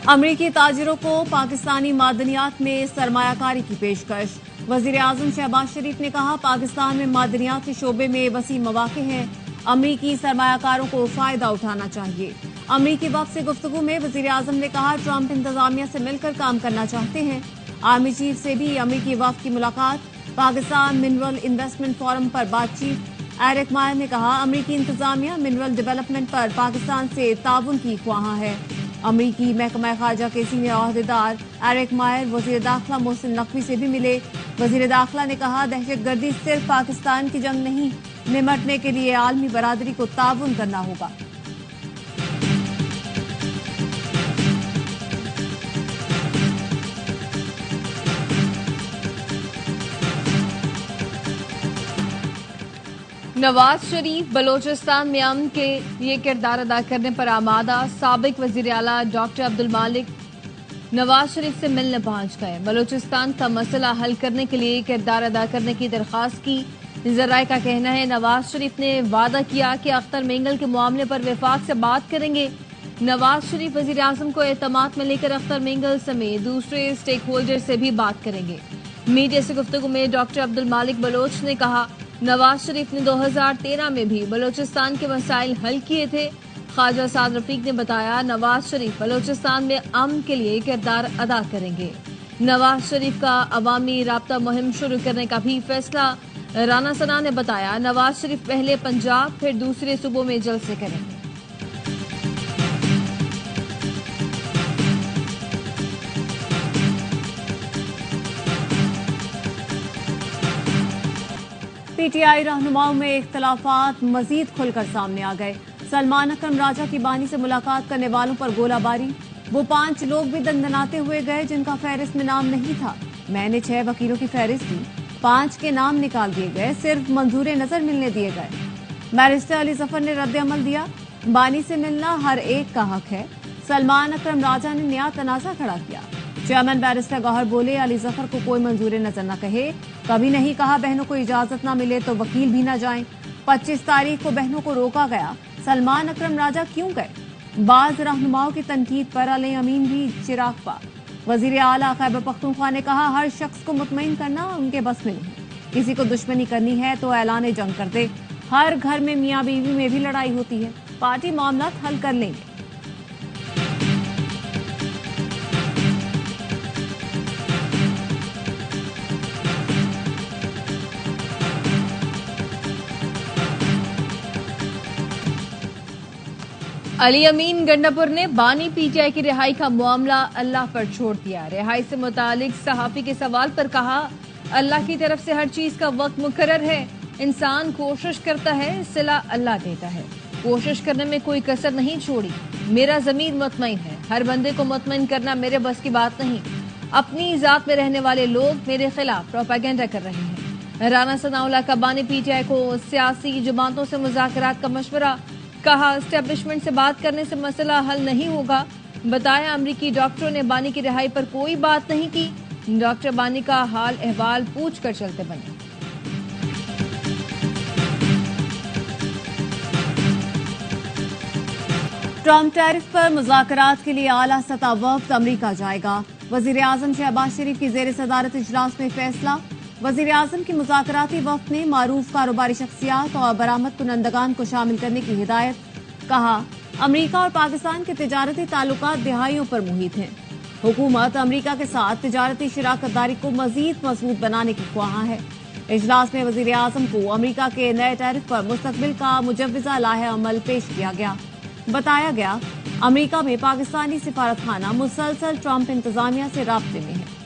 امریکی تاجروں کو پاکستانی معدنیات میں سرمایہ کاری کی پیشکش۔ وزیر اعظم شہباز شریف نے کہا پاکستان میں معدنیات کے شعبے میں وسیع مواقع ہیں، امریکی سرمایہ کاروں کو فائدہ اٹھانا چاہیے۔ امریکی وفد سے گفتگو میں وزیر اعظم نے کہا ٹرمپ انتظامیہ سے مل کر کام کرنا چاہتے ہیں۔ آرمی چیف سے بھی امریکی وفد کی ملاقات۔ پاکستان منرل انویسٹمنٹ فورم پر بات چیت۔ ایرک مائر نے کہا امریکی انتظامیہ منرل ڈیولپمنٹ پر پاکستان سے تعاون کی خواہاں ہے۔ امریکی محکمہ خارجہ کے سینئر عہدیدار ایرک مائر وزیر داخلہ محسن نقوی سے بھی ملے۔ وزیر داخلہ نے کہا دہشت گردی صرف پاکستان کی جنگ نہیں، نمٹنے کے لیے عالمی برادری کو تعاون کرنا ہوگا۔ نواز شریف بلوچستان میں امن کے لیے کردار ادا کرنے پر آمادہ۔ سابق وزیر اعلیٰ ڈاکٹر عبدالمالک نواز شریف سے ملنے پہنچ گئے، بلوچستان کا مسئلہ حل کرنے کے لیے کردار ادا کرنے کی درخواست کی۔ ذرائع کا کہنا ہے نواز شریف نے وعدہ کیا کہ اختر مینگل کے معاملے پر وفاق سے بات کریں گے۔ نواز شریف وزیر اعظم کو اعتماد میں لے کر اختر مینگل سمیت دوسرے اسٹیک ہولڈر سے بھی بات کریں گے۔ میڈیا سے گفتگو میں ڈاکٹر عبدالمالک بلوچ نے کہا نواز شریف نے 2013 میں بھی بلوچستان کے مسائل حل کیے تھے۔ خواجہ سعد رفیق نے بتایا نواز شریف بلوچستان میں امن کے لیے کردار ادا کریں گے۔ نواز شریف کا عوامی رابطہ مہم شروع کرنے کا بھی فیصلہ۔ رانا ثنا نے بتایا نواز شریف پہلے پنجاب پھر دوسرے صوبوں میں جلسے کریں گے۔ پی ٹی آئی رہنماؤں میں اختلافات مزید کھل کر سامنے آ گئے۔ سلمان اکرم راجہ کی بانی سے ملاقات کرنے والوں پر گولہ باری۔ وہ 5 لوگ بھی دندناتے ہوئے گئے جن کا فہرست میں نام نہیں تھا۔ میں نے 6 وکیلوں کی فہرست دی، 5 کے نام نکال دیے گئے، صرف منظور نظر ملنے دیے گئے۔ بیرسٹر علی ظفر نے رد عمل دیا، بانی سے ملنا ہر ایک کا حق ہے۔ سلمان اکرم راجہ نے نیا تنازع کھڑا کیا۔ چیئرمین بیرسٹر گوہر بولے علی ظفر کو کوئی منظور نظر نہ کہے، کبھی نہیں کہا بہنوں کو اجازت نہ ملے تو وکیل بھی نہ جائیں۔ 25 تاریخ کو بہنوں کو روکا گیا، سلمان اکرم راجہ کیوں گئے؟ بعض رہنماؤں کی تنقید پر علی امین بھی چراغ پا۔ وزیر اعلیٰ خیبر پختونخوا نے کہا ہر شخص کو مطمئن کرنا ان کے بس میں نہیں، کسی کو دشمنی کرنی ہے تو اعلان جنگ کر دے۔ ہر گھر میں میاں بیوی میں بھی لڑائی ہوتی ہے، پارٹی معاملات حل کر لیں گے۔ علی امین گنڈاپور نے بانی پی ٹی آئی کی رہائی کا معاملہ اللہ پر چھوڑ دیا۔ رہائی سے متعلق صحافی کے سوال پر کہا اللہ کی طرف سے ہر چیز کا وقت مقرر ہے، انسان کوشش کرتا ہے، صلہ اللہ دیتا ہے، کوشش کرنے میں کوئی کسر نہیں چھوڑی۔ میرا ضمیر مطمئن ہے، ہر بندے کو مطمئن کرنا میرے بس کی بات نہیں۔ اپنی ذات میں رہنے والے لوگ میرے خلاف پروپیگنڈا کر رہے ہیں۔ رانا ثناء اللہ کا بانی پی ٹی آئی کو سیاسی جماعتوں سے مذاکرات کا مشورہ، کہا اسٹیبلشمنٹ سے بات کرنے سے مسئلہ حل نہیں ہوگا۔ بتایا امریکی ڈاکٹروں نے بانی کی رہائی پر کوئی بات نہیں کی، ڈاکٹر بانی کا حال احوال پوچھ کر چلتے بنے۔ ٹرمپ ٹیرف پر مذاکرات کے لیے اعلیٰ سطح وفد امریکہ جائے گا۔ وزیر اعظم شہباز شریف کی زیر صدارت اجلاس میں فیصلہ۔ وزیر اعظم کی مذاکراتی وفد نے معروف کاروباری شخصیات اور برآمد کنندگان کو شامل کرنے کی ہدایت۔ کہا امریکہ اور پاکستان کے تجارتی تعلقات دہائیوں پر محیط ہیں، حکومت امریکہ کے ساتھ تجارتی شراکت داری کو مزید مضبوط بنانے کی خواہاں ہے۔ اجلاس میں وزیر اعظم کو امریکہ کے نئے ٹیرف پر مستقبل کا مجوزہ لائحہ عمل پیش کیا گیا۔ بتایا گیا امریکہ میں پاکستانی سفارت خانہ مسلسل ٹرمپ انتظامیہ سے رابطے میں ہے۔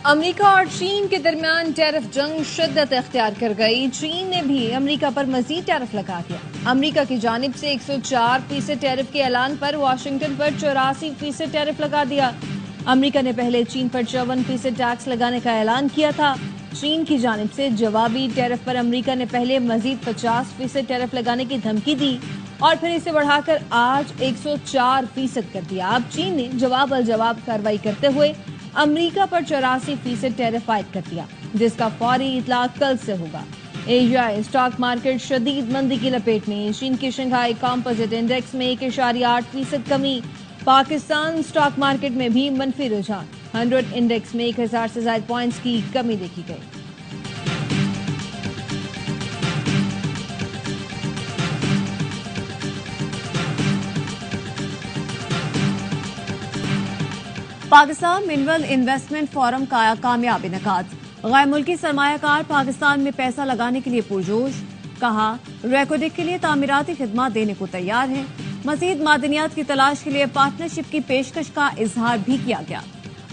امریکہ اور چین کے درمیان ٹیرف جنگ شدت اختیار کر گئی۔ چین نے بھی امریکہ پر مزید ٹیرف لگا دیا۔ امریکہ کی جانب سے 104% ٹیرف کے اعلان پر واشنگٹن پر 84% ٹیرف لگا دیا۔ امریکہ نے پہلے چین پر 54% ٹیکس لگانے کا اعلان کیا تھا۔ چین کی جانب سے جوابی ٹیرف پر امریکہ نے پہلے مزید 50% ٹیرف لگانے کی دھمکی دی اور پھر اسے بڑھا کر آج 104% کر دیا۔ اب چین نے جواب الجواب کارروائی کرتے ہوئے امریکہ پر 84% ٹیرف عائد کر دیا، جس کا فوری اطلاق کل سے ہوگا۔ एशियाई स्टॉक मार्केट शदीद मंदी की लपेट में। चीन की शंघाई कॉम्पोजिट इंडेक्स में 1.8% कमी। पाकिस्तान स्टॉक मार्केट में भी मनफी रुझान। 100 इंडेक्स में 1000 से ज्यादा पॉइंट्स की कमी देखी गई। पाकिस्तान मिनरल इन्वेस्टमेंट फोरम का कामयाब इनेकाद। गैर मुल्की सरमायाकार पाकिस्तान में पैसा लगाने के लिए पुरजोश। कहा रेकोडिक के लिए तामीराती खिदमत देने को तैयार है। मजीद मादनियात की तलाश के लिए पार्टनरशिप की पेशकश का इजहार भी किया गया।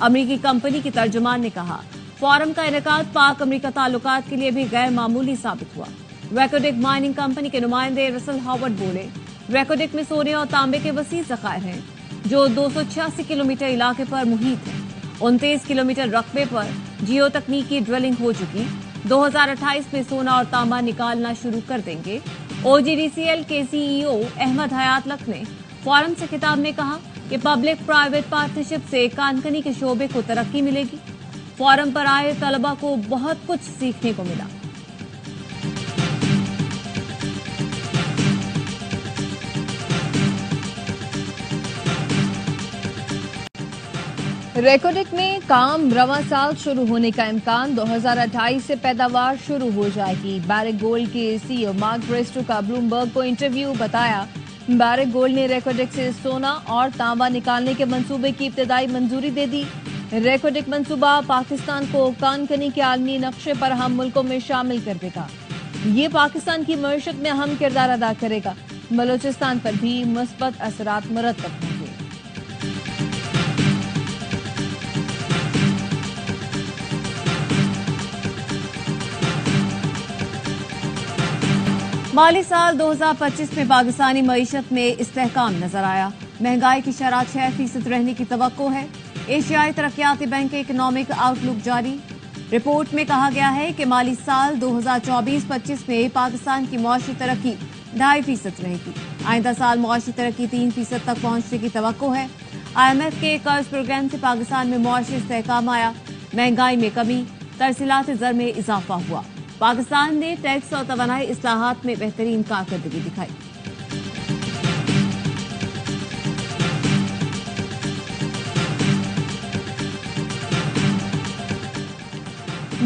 अमरीकी कंपनी की तर्जुमान ने कहा फोरम का इनेकाद पाक अमरीका ताल्लुकात के लिए भी गैर मामूली साबित हुआ। रेकोडिक माइनिंग कंपनी के नुमाइंदे रसल हॉवर्ड बोले रेकोडिक में सोने और तांबे के वसीह ज़खायर हैं जो 286 किलोमीटर इलाके पर मुहित है। 29 किलोमीटर रकबे पर जियो तकनीकी ड्रिलिंग हो चुकी। 2028 में सोना और तांबा निकालना शुरू कर देंगे। OGDCL के CEO अहमद हयात लक ने फोरम से खिताब में कहा कि पब्लिक प्राइवेट पार्टनरशिप से कानकनी के शोबे को तरक्की मिलेगी। फोरम पर आए तलबा को बहुत कुछ सीखने को मिला। रेकोडिक में काम रवा साल शुरू होने का इम्कान। 2028 से पैदावार शुरू हो जाएगी। बैरिक गोल्ड के CEO मार्क ब्रेस्टो का ब्लूमबर्ग को इंटरव्यू। बताया बैरिक गोल्ड ने रेकोडिक से सोना और तांबा निकालने के मंसूबे की इब्तदाई मंजूरी दे दी। रेकोडिक मंसूबा पाकिस्तान को कानकनी के आलमी नक्शे पर अहम मुल्कों में शामिल कर देगा। ये पाकिस्तान की मईशत में अहम किरदार अदा करेगा। बलोचिस्तान पर भी मुस्बत असरात मुरतब होंगे। माली साल 2025 में पाकिस्तानी मईशत में इस्तेहकाम नजर आया। महंगाई की शरह 6% रहने की तवक्को है। एशियाई तरक्याती बैंक के इकोनॉमिक आउटलुक जारी। रिपोर्ट में कहा गया है कि माली साल 2024-25 में पाकिस्तान की मुआशी तरक्की 2.5% रहेगी। आइंदा साल मुआशी तरक्की 3% तक पहुंचने की तवक्को है। IMF के कर्ज प्रोग्राम से पाकिस्तान में मुआशी इस्तेहकाम आया। महंगाई में कमी, तरसीलात ज़र में इजाफा हुआ। पाकिस्तान ने टैक्स और तवानाई इस्लाहात में बेहतरीन कारकर्दगी दिखाई।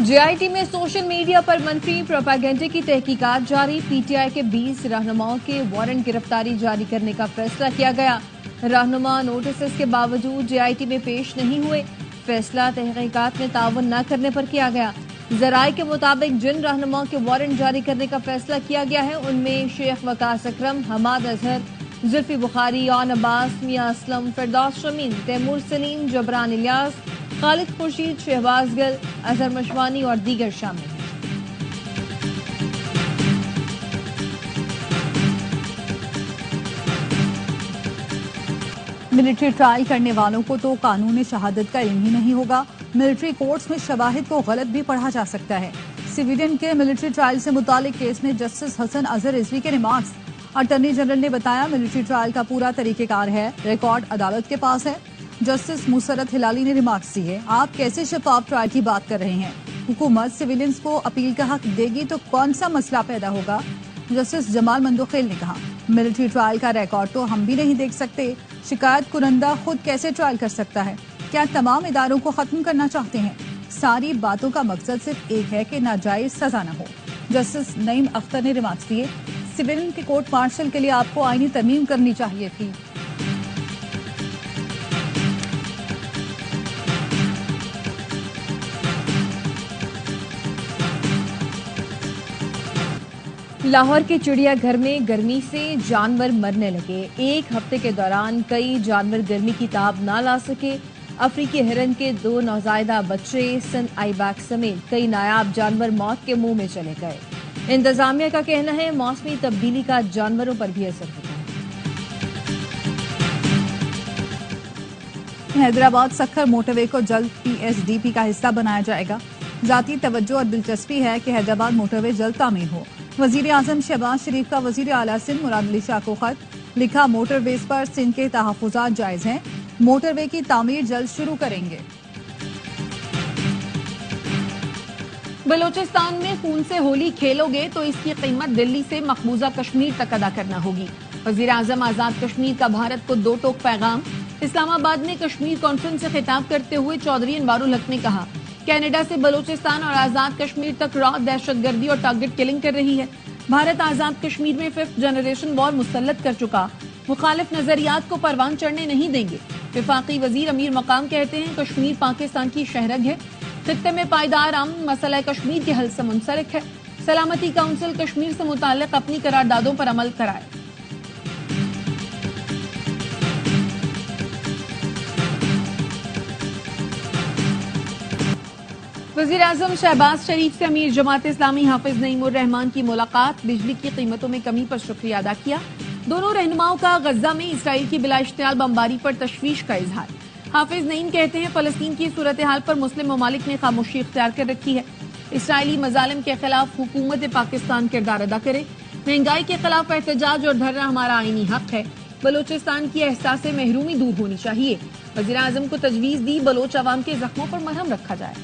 JIT में सोशल मीडिया पर मनफी प्रोपेगेंडे की तहकीकात जारी। PTI के 20 रहनुमाओं के वारंट गिरफ्तारी जारी करने का फैसला किया गया। रहनुमा नोटिस के बावजूद JIT में पेश नहीं हुए। फैसला तहकीकात में ताउन न करने पर किया गया। जराये के मुताबिक जिन रहनुमाओं के वारंट जारी करने का फैसला किया गया है उनमें शेख वकास अकरम, हमाद अजहर, जुल्फी बुखारी, यौन अब्बास, मियां असलम, फिरदौस शमीन, तैमूर सलीम, जबरान इलियास, खालिद खुर्शीद, शहबाज गिल, अजहर मशवानी और दीगर शामिल हैं। मिलिट्री ट्रायल करने वालों को तो कानून शहादत का इल्म ही नहीं होगा। मिलिट्री कोर्ट्स में शवाहिद को गलत भी पढ़ा जा सकता है। सिविलियन के मिलिट्री ट्रायल से मुतालिक केस में जस्टिस हसन अजहर रिजवी के रिमार्क्स। अटॉर्नी जनरल ने बताया मिलिट्री ट्रायल का पूरा तरीकेकार है, रिकॉर्ड अदालत के पास है। जस्टिस मुसरत हिलाली ने रिमार्क्स दिए, आप कैसे शफाफ ट्रायल की बात कर रहे हैं? हुकूमत सिविलियंस को अपील का हक देगी तो कौन सा मसला पैदा होगा? जस्टिस जमाल मंदोखेल ने कहा मिलिट्री ट्रायल का रिकॉर्ड तो हम भी नहीं देख सकते। शिकायत कुरंदा खुद कैसे ट्रायल कर सकता है? क्या तमाम इदारों को खत्म करना चाहते हैं? सारी बातों का मकसद सिर्फ एक है कि नाजायज सजा न हो। जस्टिस नईम अख्तर ने रिमार्क्स दिए, सिविलियन के कोर्ट मार्शल के लिए आपको आईनी तरमीम करनी चाहिए थी। लाहौर के चिड़ियाघर में गर्मी से जानवर मरने लगे। एक हफ्ते के दौरान कई जानवर गर्मी की ताब ना ला सके। अफ्रीकी हिरन के 2 नौजायदा बच्चे, सन आईबैक समेत कई नायाब जानवर मौत के मुंह में चले गए। इंतजामिया का कहना है मौसमी तब्दीली का जानवरों पर भी असर होता है। हैदराबाद सक्खर मोटरवे को जल्द PSDP का हिस्सा बनाया जाएगा। जाती तवज्जो और दिलचस्पी है कि हैदराबाद मोटरवे जल्द तामीर हो। वजीर आजम शहबाज शरीफ का वजीर आला सिंध मुराद अली शाह को खत लिखा, मोटरवेज पर सिंध के तहफ़्फ़ुज़ात जायज हैं, मोटरवे की तामीर जल्द शुरू करेंगे। बलूचिस्तान में खून से होली खेलोगे तो इसकी कीमत दिल्ली से मकबूजा कश्मीर तक अदा करना होगी। वजीर आजम आजाद कश्मीर का भारत को दो टोक पैगाम। इस्लामाबाद में कश्मीर कॉन्फ्रेंस से खिताब करते हुए चौधरी अनवारुल हक ने कहा, कनाडा से बलूचिस्तान और आजाद कश्मीर तक रॉ दहशतगर्दी और टारगेट किलिंग कर रही है। भारत आजाद कश्मीर में 5th जनरेशन वॉर मुसल्लत कर चुका, मुखालिफ नजरियात को परवान चढ़ने नहीं देंगे। विफाकी वजीर अमीर मकाम कहते हैं, कश्मीर पाकिस्तान की शहरग है, खित्ते में पायदार अमन मसला कश्मीर के हल से मुंसलिक है। सलामती काउंसिल कश्मीर से मुताल्लिक अपनी करारदादों पर अमल कराए। वजीर आजम शहबाज शरीफ से अमीर जमात इस्लामी हाफिज नईमुर रहमान की मुलाकात। बिजली की कीमतों में कमी पर शुक्रिया अदा किया। दोनों रहनुमाओं का गजा में इसराइल की बिला इश्तियाल बमबारी पर तशवीश का इजहार। हाफिज नईम कहते हैं, फलस्तीन की सूरत हाल पर मुस्लिम ममालिक ने खामोशी इख्तियार कर रखी है। इसराइली मजालिम के खिलाफ हुकूमत पाकिस्तान किरदार अदा करे। महंगाई के खिलाफ एहतजाज और धरना हमारा आईनी हक है। बलोचिस्तान की एहसास महरूमी दूर होनी चाहिए। वजीर आजम को तजवीज दी, बलोच अवाम के जख्मों पर मरहम रखा जाए।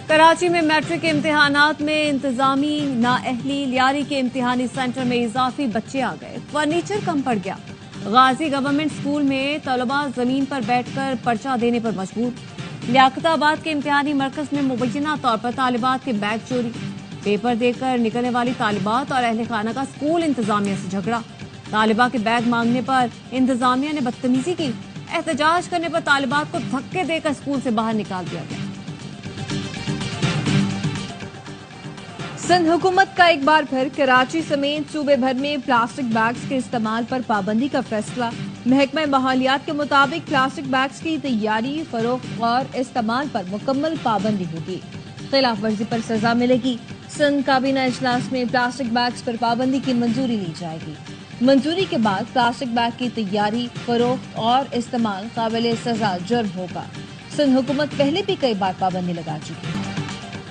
कराची में मैट्रिक के इम्तिहानात में इंतजामी नाअहली लियारी के इम्तिहानी सेंटर में इजाफी बच्चे आ गए, फर्नीचर कम पड़ गया। गाजी गवर्नमेंट स्कूल में तलबा जमीन पर बैठकर पर्चा देने पर मजबूर। लियाकताबाद के इम्तिहानी मरकज में मुबैना तौर पर तालिबात के बैग चोरी। पेपर देकर निकलने वाली तालिबात और अहले खाना का स्कूल इंतजामिया से झगड़ा। तालिबा के बैग मांगने पर इंतजामिया ने बदतमीजी की। एहतजाज करने पर तालिबात को धक्के देकर स्कूल से बाहर निकाल दिया गया। सिंध हुकूमत का एक बार फिर कराची समेत सूबे भर में प्लास्टिक बैग्स के इस्तेमाल पर पाबंदी का फैसला। महकमा माहौलियात के मुताबिक प्लास्टिक बैग्स की तैयारी, फरोख्त और इस्तेमाल पर मुकम्मल पाबंदी होगी। खिलाफ वर्जी पर सजा मिलेगी। सिंध काबीना इजलास में प्लास्टिक बैग्स पर पाबंदी की मंजूरी ली जाएगी। मंजूरी के बाद प्लास्टिक बैग की तैयारी, फरोख्त और इस्तेमाल काबिल सजा जुर्म होगा। सिंध हुकूमत पहले भी कई बार पाबंदी लगा चुकी है।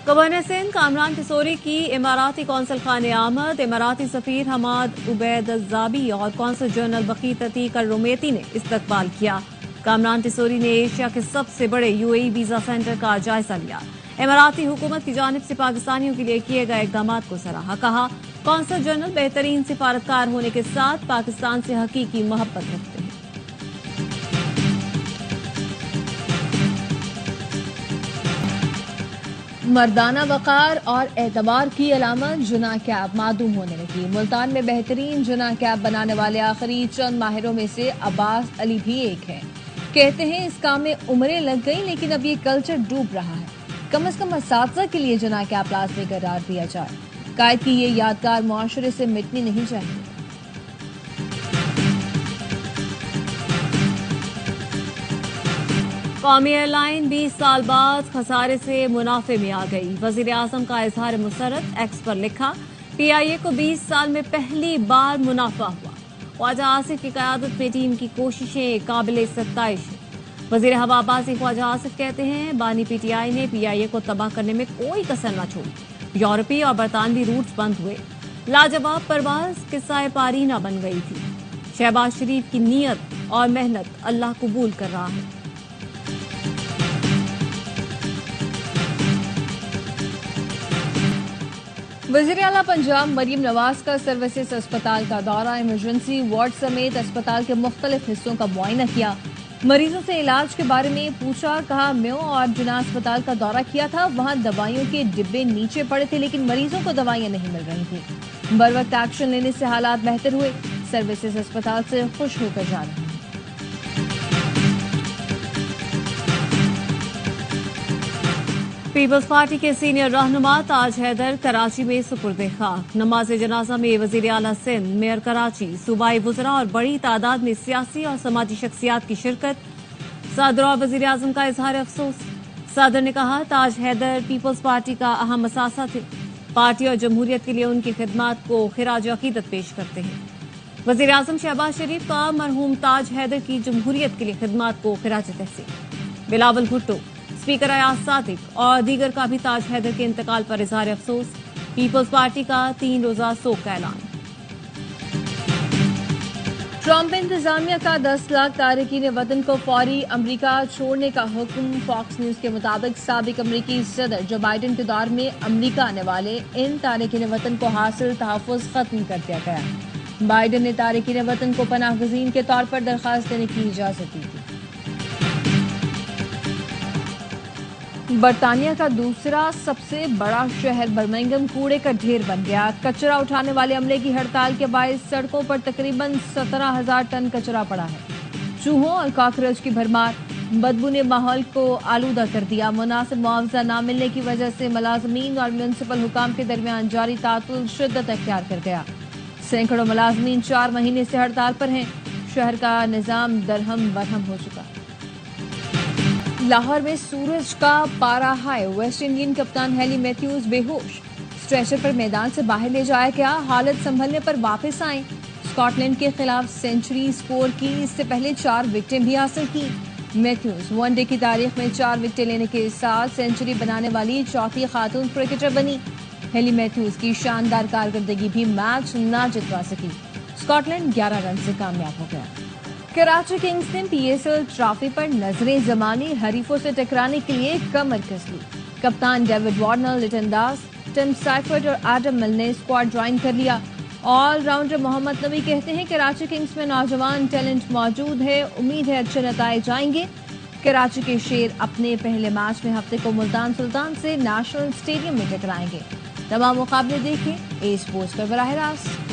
गवर्नर सिंध कामरान तिसोरी की इमाराती कौंसल खाने आमद। इमाराती सफीर हमाद उबैद ज़ाबी और कौंसल जनरल बकीत अतीक रुमेती ने इस्तकबाल किया। कामरान तिसोरी ने एशिया के सबसे बड़े UAE वीजा सेंटर का जायजा लिया। इमाराती हुकूमत की जानिब से पाकिस्तानियों के लिए किए गए इक़दाम को सराहा। कहा, कौंसल जनरल बेहतरीन सिफारतकार होने के साथ पाकिस्तान से हकीकी मोहब्बत रखते हैं। मर्दाना वकार और एतबार की अलामत जुना कैब मादूम होने लगी। मुल्तान में बेहतरीन जुना कैब बनाने वाले आखिरी चंद माहिरों में से अब्बास अली भी एक है। कहते हैं, इस काम में उम्रें लग गई लेकिन अब ये कल्चर डूब रहा है। कम से कम असातिज़ा के लिए जुना कैब लाज़मी करार दिया जाए। कायद की ये यादगार मुआशरे से मिटनी नहीं चाहिए। कौमी एयरलाइन 20 साल बाद खसारे से मुनाफे में आ गई। वजीर आजम का इजहार मुसरत। एक्स पर लिखा, PIA को 20 साल में पहली बार मुनाफा हुआ। ख्वाजा आसिफ की क़यादत में टीम की कोशिशें काबिल सत्ताइश है। वजीर हवाबाजी ख्वाजा आसिफ कहते हैं, बानी PTI ने PIA को तबाह करने में कोई कसर न छोड़ी। यूरोपीय और बरतानवी रूट्स बंद हुए। लाजवाब परवाज किस्सा पारीना बन गई थी। शहबाज शरीफ की नीयत और मेहनत अल्लाह कबूल कर रहा है। वज़ीर आला पंजाब मरीम नवाज का सर्विसेज अस्पताल का दौरा। इमरजेंसी वार्ड समेत अस्पताल के मुख्तलिफ हिस्सों का मुआयना किया। मरीजों से इलाज के बारे में पूछा। कहा, म्यो और जिना अस्पताल का दौरा किया था, वहां दवाइयों के डिब्बे नीचे पड़े थे लेकिन मरीजों को दवाइयां नहीं मिल रही थी। बर वक्त एक्शन लेने से हालात बेहतर हुए। सर्विसेज अस्पताल से खुश होकर जा रहे हैं। पीपल्स पार्टी के सीनियर रहनुमा ताज हैदर कराची में सुपुर्द खाक। नमाज जनाजा में वजीर आला सिंध, मेयर कराची, सूबाई वुज़रा और बड़ी तादाद में सियासी और समाजी शख्सियात की शिरकत। सदर और वजीर आजम का इजहार अफसोस। सदर ने कहा, ताज हैदर पीपल्स पार्टी का अहम असासा थे। पार्टी और जमहूरियत के लिए उनकी खिदमात को खिराज अकीदत पेश करते हैं। वजीर आजम शहबाज शरीफ का मरहूम ताज हैदर की जमहूरियत के लिए खिदमात को खिराज तहसीन। बिलावल भुट्टो, स्पीकर अयाज सादिक और दीगर का भी ताज हैदर के इंतकाल पर इजहार अफसोस। پیپلز پارٹی کا 3 روزہ سوگ کا اعلان۔ ٹرمپ انتظامیہ کا 10 لاکھ تارکین وطن کو فوری امریکہ چھوڑنے کا حکم۔ فاکس نیوز کے مطابق سابق امریکی صدر جو بائیڈن کے دور میں امریکہ آنے والے ان تارکین وطن کو حاصل تحفظ ختم کر دیا گیا۔ بائیڈن نے تارکین وطن کو پناہ گزین کے طور پر درخواست دینے کی اجازت دی تھی۔ برطانیہ کا دوسرا سب سے بڑا شہر برمنگھم کوڑے کا ڈھیر بن گیا۔ کچرا اٹھانے والے عملے کی ہڑتال کے باعث سڑکوں پر تقریباً 17,000 ٹن کچرا پڑا ہے۔ چوہوں اور کاکروچ کی بھرمار بدبو نے ماحول کو آلودہ کر دیا۔ مناسب معاوضہ نہ ملنے کی وجہ سے ملازمین اور میونسپل حکام کے درمیان جاری تعطل شدت اختیار کر گیا۔ سینکڑوں ملازمین 4 مہینے سے ہڑتال پر ہیں۔ شہر کا نظام درہم برہم ہو چکا۔ لاہور میں سورج کا پارا ہائی، ویسٹ انڈین کپتان ہیلی میتھیوز بے ہوش، اسٹریچر پر میدان سے باہر لے جایا گیا، حالت سنبھلنے پر واپس آئیں۔ اسکاٹ لینڈ کے خلاف سینچری سکور کی، اس سے پہلے 4 وکٹیں بھی حاصل کی۔ میتھیوز ون ڈے کی تاریخ میں 4 وکٹیں لینے کے ساتھ سینچری بنانے والی چوتھی خاتون کرکٹر بنی۔ ہیلی میتھیوز کی شاندار کارکردگی بھی میچ نہ جتوا سکی۔ اسکاٹ لینڈ 11 رن سے کامیاب ہو گیا۔ کراچی کنگز نے پی ایس ایل ٹرافی پر نظریں جمانی، حریفوں سے ٹکرانے کے لیے کمر کس لی۔ کپتان ڈیوڈ وارنر، لٹن داس، ٹم سائفرڈ اور ایڈم مل نے اسکواڈ جوائن کر لیا۔ آل راؤنڈر محمد نبی کہتے ہیں کراچی کنگز میں نوجوان ٹیلنٹ موجود ہے، امید ہے اچھے نتائج آئیں گے۔ کراچی کے شیر اپنے پہلے میچ میں ہفتے کو ملتان سلطان سے نیشنل اسٹیڈیم میں ٹکرائیں گے۔ تمام مقابلے دیکھیں اے اسپورٹس پر براہ راست۔